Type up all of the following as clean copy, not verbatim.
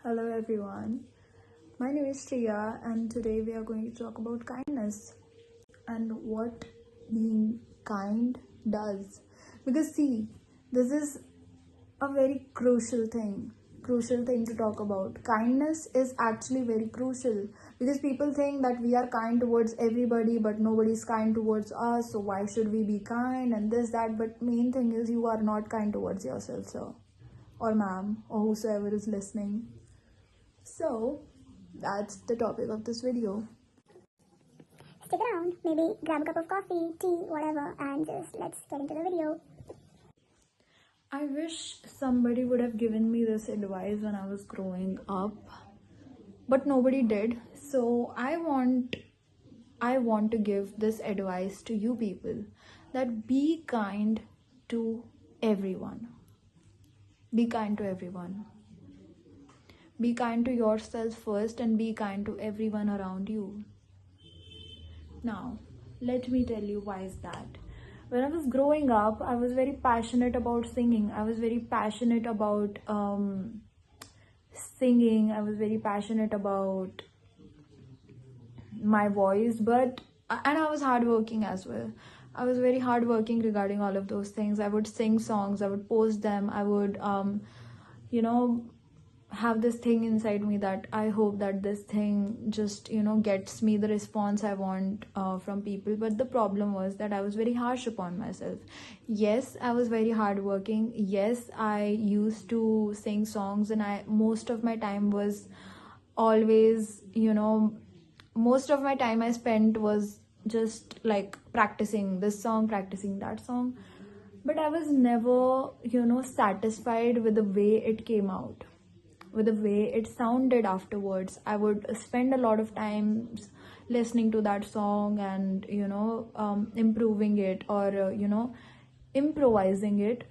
Hello everyone, my name is Shreya and today we are going to talk about kindness and what being kind does. Because see, this is a very crucial thing to talk about. Kindness is actually very crucial because people think that we are kind towards everybody but nobody is kind towards us, so why should we be kind and this that, but main thing is you are not kind towards yourself, sir or ma'am or whosoever is listening. So that's the topic of this video. Stick around, maybe grab a cup of coffee, tea, whatever, and just let's get into the video. I wish somebody would have given me this advice when I was growing up, but nobody did. So I want to give this advice to you people that be kind to everyone. Be kind to everyone. Be kind to yourself first and be kind to everyone around you. Now, let me tell you why is that. When I was growing up, I was very passionate about singing. I was very passionate about singing. I was very passionate about my voice, and I was hardworking as well. I was very hardworking regarding all of those things. I would sing songs, I would post them, I would have this thing inside me that I hope that this thing just gets me the response I want from people. But the problem was that I was very harsh upon myself. Yes, I was very hardworking. Yes, I used to sing songs, and most of my time was always most of my time I spent was just like practicing this song, practicing that song, but I was never satisfied with the way it came out, with the way it sounded afterwards. I would spend a lot of times listening to that song and improving it or improvising it,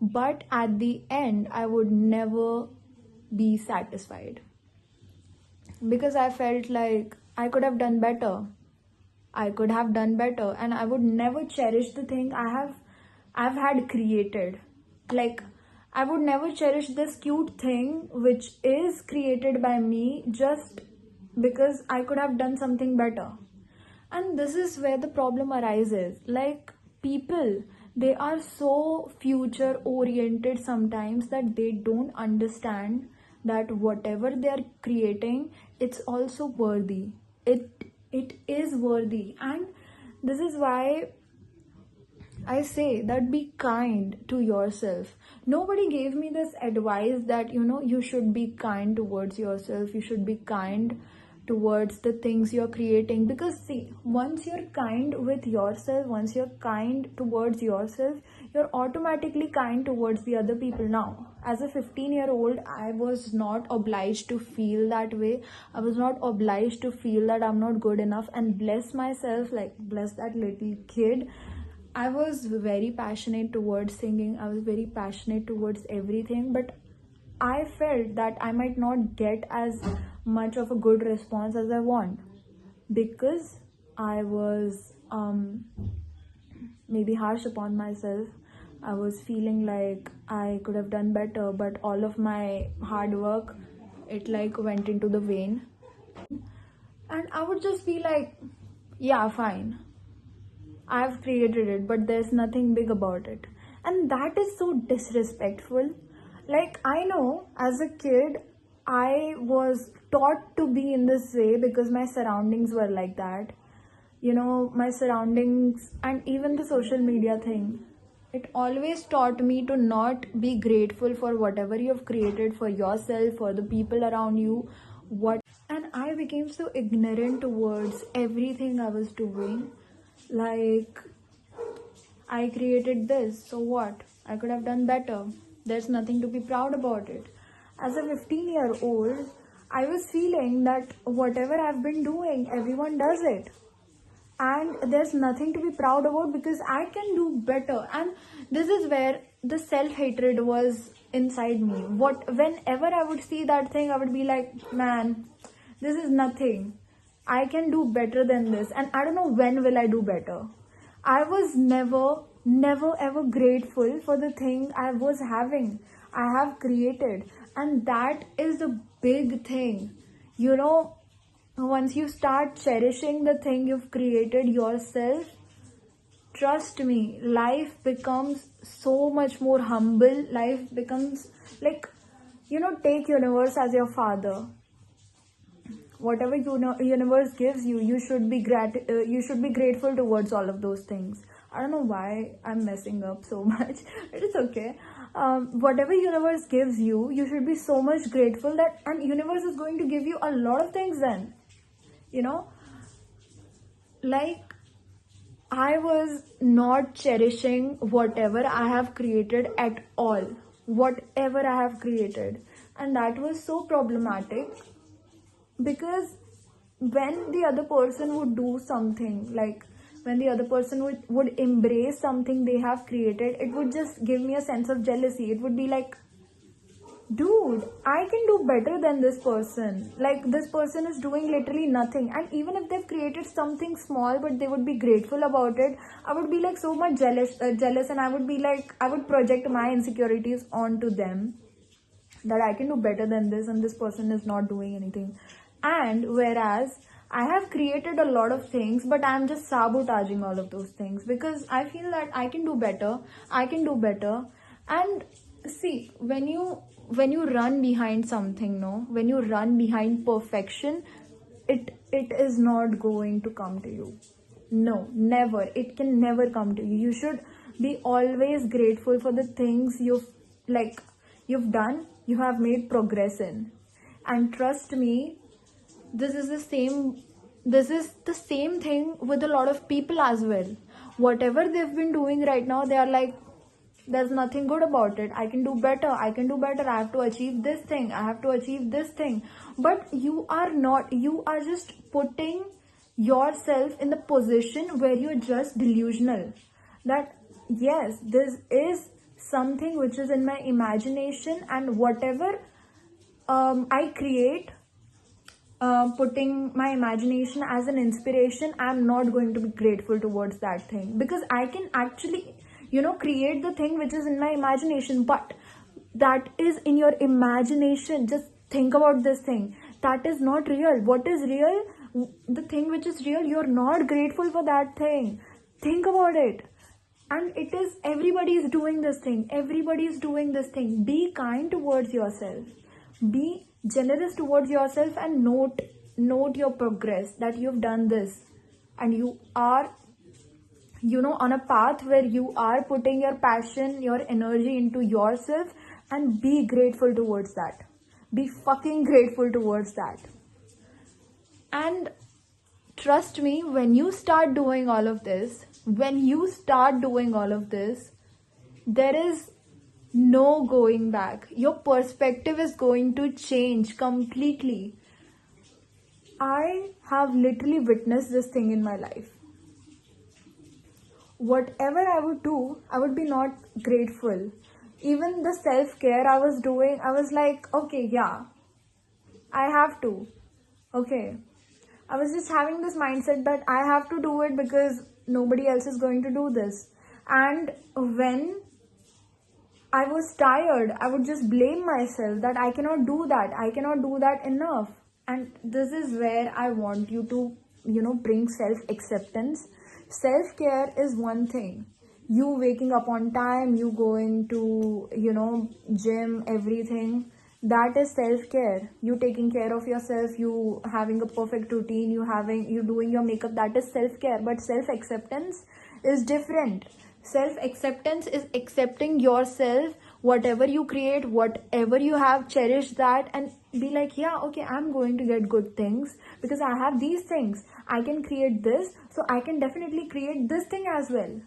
but at the end I would never be satisfied because I felt like I could have done better. And I would never cherish the thing I've had created. Like, I would never cherish this cute thing which is created by me just because I could have done something better. And this is where the problem arises. Like, people, they are so future oriented sometimes that they don't understand that whatever they are creating, it's also worthy. It is worthy. And this is why I say that be kind to yourself. Nobody gave me this advice that you should be kind towards yourself, you should be kind towards the things you're creating. Because see, once you're kind with yourself, once you're kind towards yourself, you're automatically kind towards the other people. Now, as a 15-year-old, I was not obliged to feel that way. I was not obliged to feel that I'm not good enough, and bless myself, like bless that little kid. I was very passionate towards singing. I was very passionate towards everything, but I felt that I might not get as much of a good response as I want because I was maybe harsh upon myself. I was feeling like I could have done better, but all of my hard work, it like went into the vein. And I would just be like, yeah, fine, I've created it, but there's nothing big about it. And that is so disrespectful. Like, I know as a kid, I was taught to be in this way because my surroundings were like that. My surroundings and even the social media thing, it always taught me to not be grateful for whatever you have created for yourself, for the people around you. And I became so ignorant towards everything I was doing. Like, I created this, so what? I could have done better. There's nothing to be proud about it. As a 15-year-old, I was feeling that whatever I've been doing, everyone does it. And there's nothing to be proud about because I can do better. And this is where the self-hatred was inside me. Whenever I would see that thing, I would be like, man, this is nothing. I can do better than this, and I don't know when will I do better. I was never ever grateful for the thing I was having. I have created. And that is the big thing. Once you start cherishing the thing you've created yourself, trust me, life becomes so much more humble. Life becomes like, take universe as your father. Whatever universe gives you, you should be grateful towards all of those things. I don't know why I'm messing up so much, but it's okay. Whatever universe gives you, you should be so much grateful that, and universe is going to give you a lot of things then. you know like, I was not cherishing whatever I have created at all, whatever I have created. And that was so problematic, because when the other person would do something, like when the other person would embrace something they have created, it would just give me a sense of jealousy. It would be like, dude, I can do better than this person. Like, this person is doing literally nothing, and even if they've created something small but they would be grateful about it, I would be like so much jealous, and I would be like, I would project my insecurities onto them, that I can do better than this and this person is not doing anything. And whereas I have created a lot of things, but I'm just sabotaging all of those things because I feel that I can do better. And see, when you run behind something, no, when you run behind perfection, it is not going to come to you. No, never. It can never come to you. You should be always grateful for the things you've done, you have made progress in. And trust me, this is the same thing with a lot of people as well. Whatever they've been doing right now, they are like, there's nothing good about it. I can do better. I have to achieve this thing. But you are not. You are just putting yourself in the position where you're just delusional. That, yes, this is something which is in my imagination, and whatever I create, putting my imagination as an inspiration, I'm not going to be grateful towards that thing, because I can actually create the thing which is in my imagination, but that is in your imagination. Just think about this thing. That is not real. What is real? The thing which is real, you're not grateful for that thing. Think about it. And it is, everybody is doing this thing. Be kind towards yourself, be generous towards yourself, and note your progress, that you've done this, and you are on a path where you are putting your passion, your energy into yourself, and be grateful towards that. Be fucking grateful towards that. And trust me, when you start doing all of this, there is no going back. Your perspective is going to change completely. I have literally witnessed this thing in my life. Whatever I would do, I would be not grateful. Even the self-care I was doing, I was like, okay, yeah, I have to. Okay. I was just having this mindset that I have to do it because nobody else is going to do this. And when I was tired, I would just blame myself that I cannot do that enough. And this is where I want you to, bring self-acceptance. Self-care is one thing. You waking up on time, you going to, gym, everything. That is self-care. You taking care of yourself, you having a perfect routine, you doing your makeup, that is self-care. But self-acceptance is different. Self-acceptance is accepting yourself, whatever you create, whatever you have, cherish that, and be like, yeah, okay, I'm going to get good things because I have these things. I can create this, so I can definitely create this thing as well.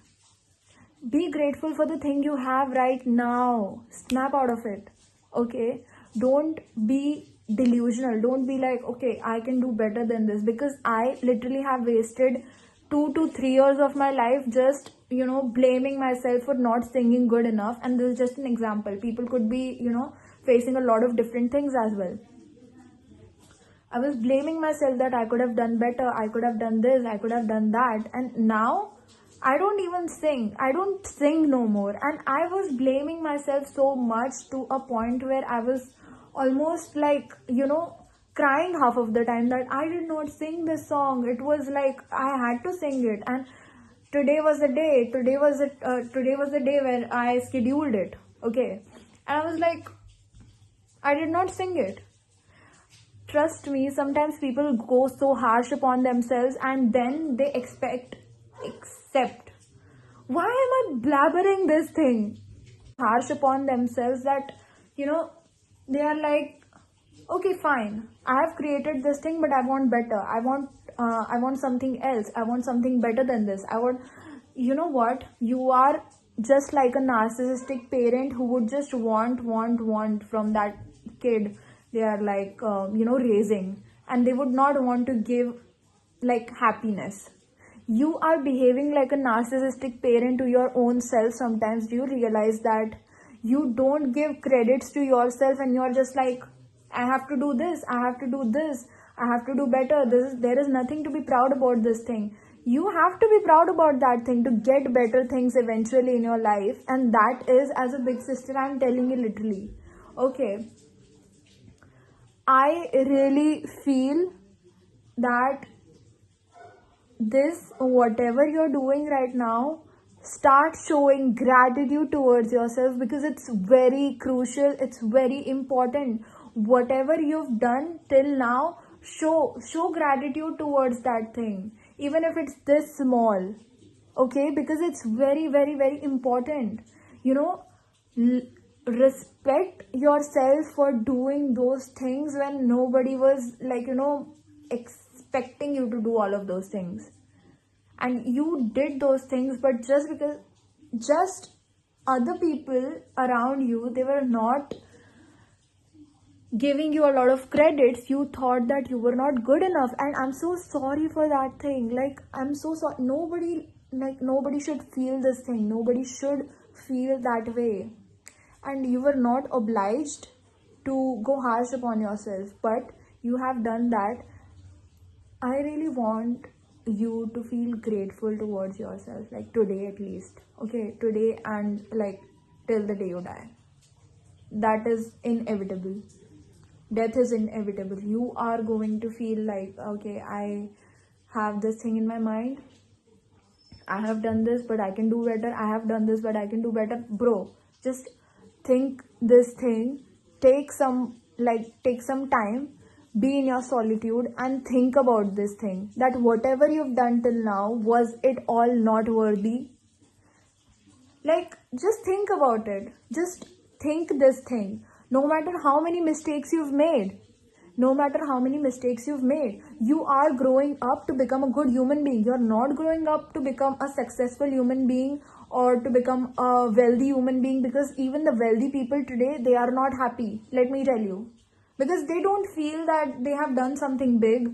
Be grateful for the thing you have right now. Snap out of it. Okay? Don't be delusional. Don't be like, okay, I can do better than this, because I literally have wasted 2 to 3 years of my life just blaming myself for not singing good enough. And this is just an example. People could be facing a lot of different things as well. I was blaming myself that I could have done better, I could have done this, I could have done that, and now I don't even sing. I don't sing no more. And I was blaming myself so much to a point where I was almost like, crying half of the time that I did not sing this song. It was like I had to sing it. And today was the day. Today was the day where I scheduled it. Okay. And I was like, I did not sing it. Trust me, sometimes people go so harsh upon themselves and then they accept. Why am I blabbering this thing? Harsh upon themselves that, you know, they are like, okay, fine. I have created this thing, but I want better. I want something else. I want something better than this. You know what? You are just like a narcissistic parent who would just want from that kid they are like, raising, and they would not want to give like happiness. You are behaving like a narcissistic parent to your own self. Sometimes do you realize that you don't give credits to yourself and you're just like, I have to do this, I have to do this, I have to do better. There is nothing to be proud about this thing. You have to be proud about that thing to get better things eventually in your life. And that is, as a big sister, I'm telling you literally. Okay, I really feel that this, whatever you're doing right now, start showing gratitude towards yourself, because it's very crucial, it's very important. Whatever you've done till now, show gratitude towards that thing, even if it's this small. Okay, because it's very, very, very important. you know Respect yourself for doing those things when nobody was like, expecting you to do all of those things. And you did those things, but just other people around you, they were not giving you a lot of credits. You thought that you were not good enough, and I'm so sorry for that thing. Like, I'm so sorry. Nobody should feel this thing. Nobody should feel that way. And you were not obliged to go harsh upon yourself, but you have done that. I really want you to feel grateful towards yourself, like today at least. Okay, today, and like till the day you die. That is inevitable. Death is inevitable. You are going to feel like, okay, I have this thing in my mind. I have done this, but I can do better. I have done this, but I can do better. Bro, just think this thing. Take some time, be in your solitude and think about this thing, that whatever you've done till now, was it all not worthy? Like, just think about it. Just think this thing. No matter how many mistakes you've made, you are growing up to become a good human being. You're not growing up to become a successful human being or to become a wealthy human being, because even the wealthy people today, they are not happy. Let me tell you. Because they don't feel that they have done something big.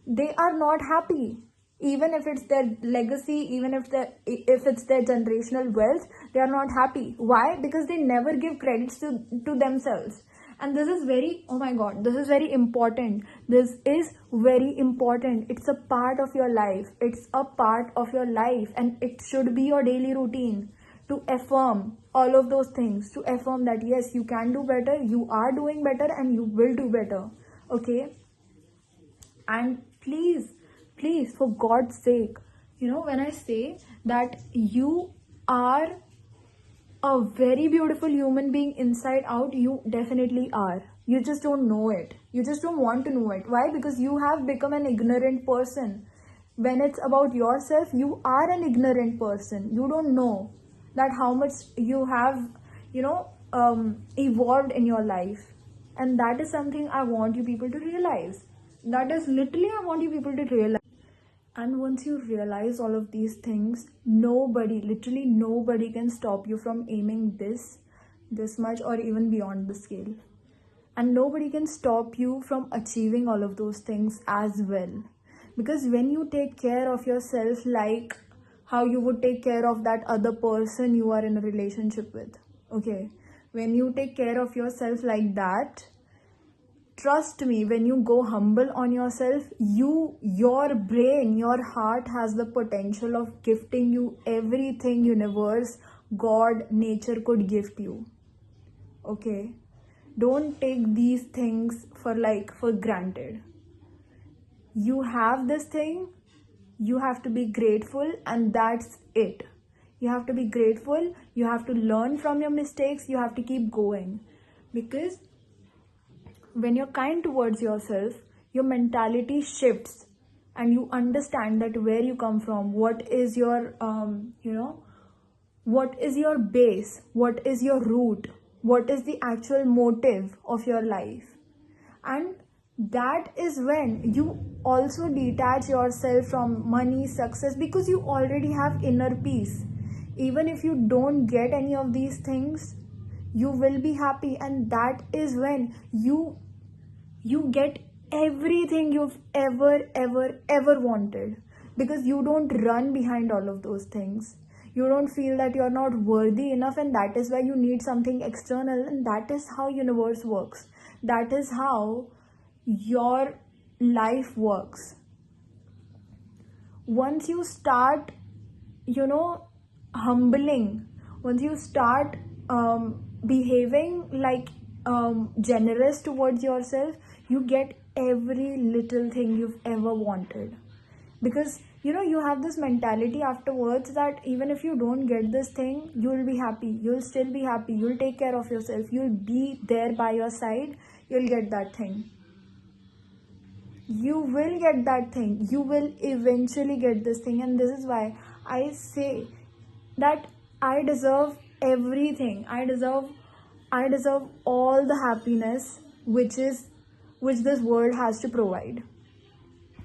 They are not happy. Even if it's their legacy, even if it's their generational wealth, they are not happy. Why? Because they never give credits to themselves. And this is very, oh my god, this is very important. This is very important. It's a part of your life. It's a part of your life, and it should be your daily routine to affirm all of those things, to affirm that yes, you can do better, you are doing better, and you will do better. Okay? And please, for God's sake, when I say that you are a very beautiful human being inside out, you definitely are. You just don't know it. You just don't want to know it. Why? Because you have become an ignorant person. When it's about yourself, you are an ignorant person. You don't know that how much you have, evolved in your life. And that is something I want you people to realize. That is literally, I want you people to realize. And once you realize all of these things, literally nobody can stop you from aiming this much or even beyond the scale. And nobody can stop you from achieving all of those things as well. Because when you take care of yourself like how you would take care of that other person you are in a relationship with, okay? When you take care of yourself like that, trust me, when you go humble on yourself, your brain, your heart has the potential of gifting you everything universe, God, nature could gift you. Okay, don't take these things for granted. You have this thing, you have to be grateful, and that's it. You have to be grateful, you have to learn from your mistakes, you have to keep going. Because when you're kind towards yourself, your mentality shifts, and you understand that where you come from, what is your what is your base, what is your root, what is the actual motive of your life. And that is when you also detach yourself from money, success, because you already have inner peace. Even if you don't get any of these things, you will be happy, and that is when you get everything you've ever wanted, because you don't run behind all of those things. You don't feel that you're not worthy enough, and that is why you need something external. And that is how universe works, that is how your life works. Once you start, humbling, once you start behaving like generous towards yourself, you get every little thing you've ever wanted. Because you have this mentality afterwards that even if you don't get this thing, you'll be happy, you'll still be happy, you'll take care of yourself, you'll be there by your side, you'll get that thing. You will get that thing, you will eventually get this thing. And this is why I say that I deserve everything. I deserve all the happiness which this world has to provide.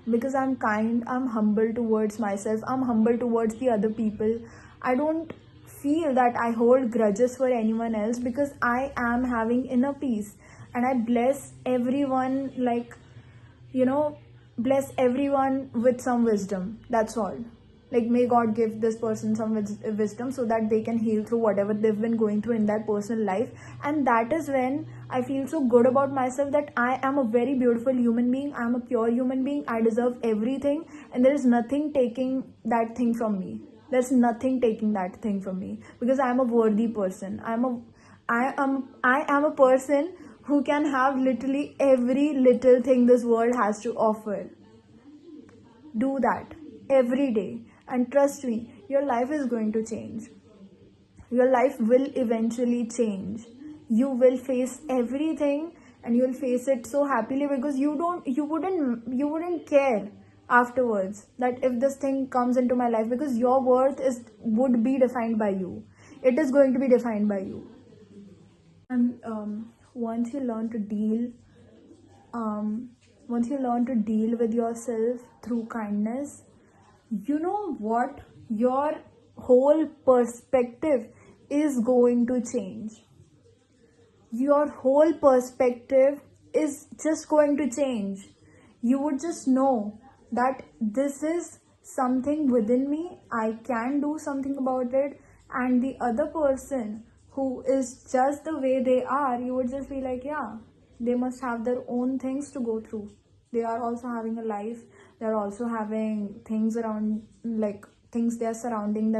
Because I'm kind, I'm humble towards myself, I'm humble towards the other people. I don't feel that I hold grudges for anyone else, because I am having inner peace. And I bless everyone, bless everyone with some wisdom. That's all. Like, may God give this person some wisdom so that they can heal through whatever they've been going through in their personal life. And that is when I feel so good about myself, that I am a very beautiful human being, I'm a pure human being, I deserve everything, and there is nothing taking that thing from me. There's nothing taking that thing from me, because I am a worthy person. I am a person who can have literally every little thing this world has to offer. Do that every day, and trust me, your life is going to change. Your life will eventually change. You will face everything, and you'll face it so happily, because you wouldn't care afterwards that if this thing comes into my life, because your worth would be defined by you. It is going to be defined by you. And once you learn to deal once you learn to deal with yourself through kindness, you know what, your whole perspective is going to change. Your whole perspective is just going to change. You would just know that this is something within me, I can do something about it. And the other person who is just the way they are, you would just be like, yeah, they must have their own things to go through. They are also having a life, they're also having things around, like things they are surrounding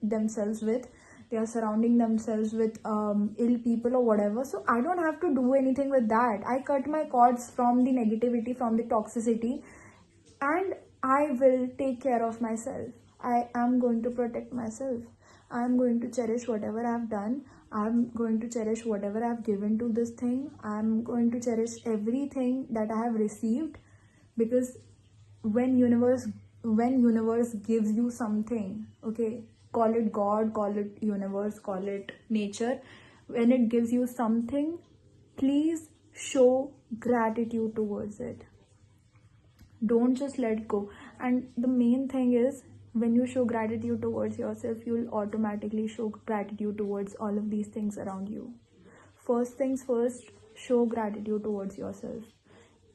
themselves with. They are surrounding themselves with ill people or whatever. So I don't have to do anything with that. I cut my cords from the negativity, from the toxicity, and I will take care of myself. I am going to protect myself. I'm going to cherish whatever I've done. I'm going to cherish whatever I've given to this thing. I'm going to cherish everything that I have received. Because when universe gives you something, okay, call it God, call it universe, call it nature, when it gives you something, please show gratitude towards it. Don't just let go. And the main thing is, when you show gratitude towards yourself, you'll automatically show gratitude towards all of these things around you. First things first, show gratitude towards yourself.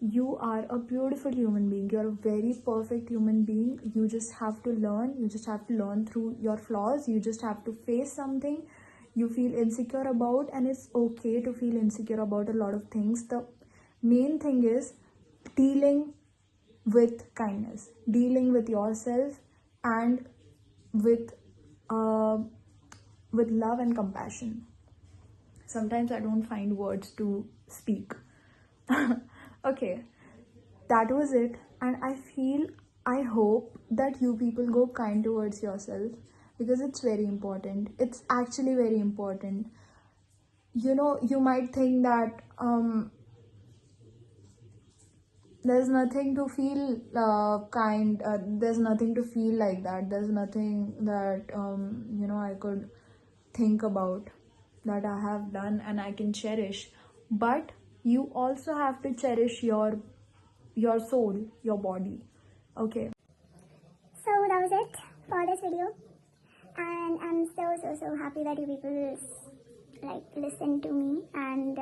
You are a beautiful human being. You're a very perfect human being. You just have to learn. You just have to learn through your flaws. You just have to face something you feel insecure about, and it's okay to feel insecure about a lot of things. main thing is dealing with kindness, dealing with yourself, and with uh, with love and compassion. Sometimes I don't find words to speak. Okay, that was it. And I hope that you people go kind towards yourself, because it's very important. It's actually very important. You might think that there's nothing to feel kind, there's nothing to feel like that, there's nothing that I could think about that I have done and I can cherish. But you also have to cherish your soul, your body. Okay. So that was it for this video, and I'm so happy that you people like listen to me and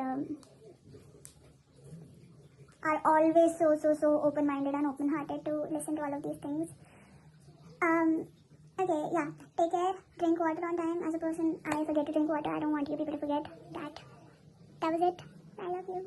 are always so open-minded and open-hearted to listen to all of these things. Okay, yeah, take care, drink water on time. As a person, I forget to drink water. I don't want you people to forget that. That was it. I love you.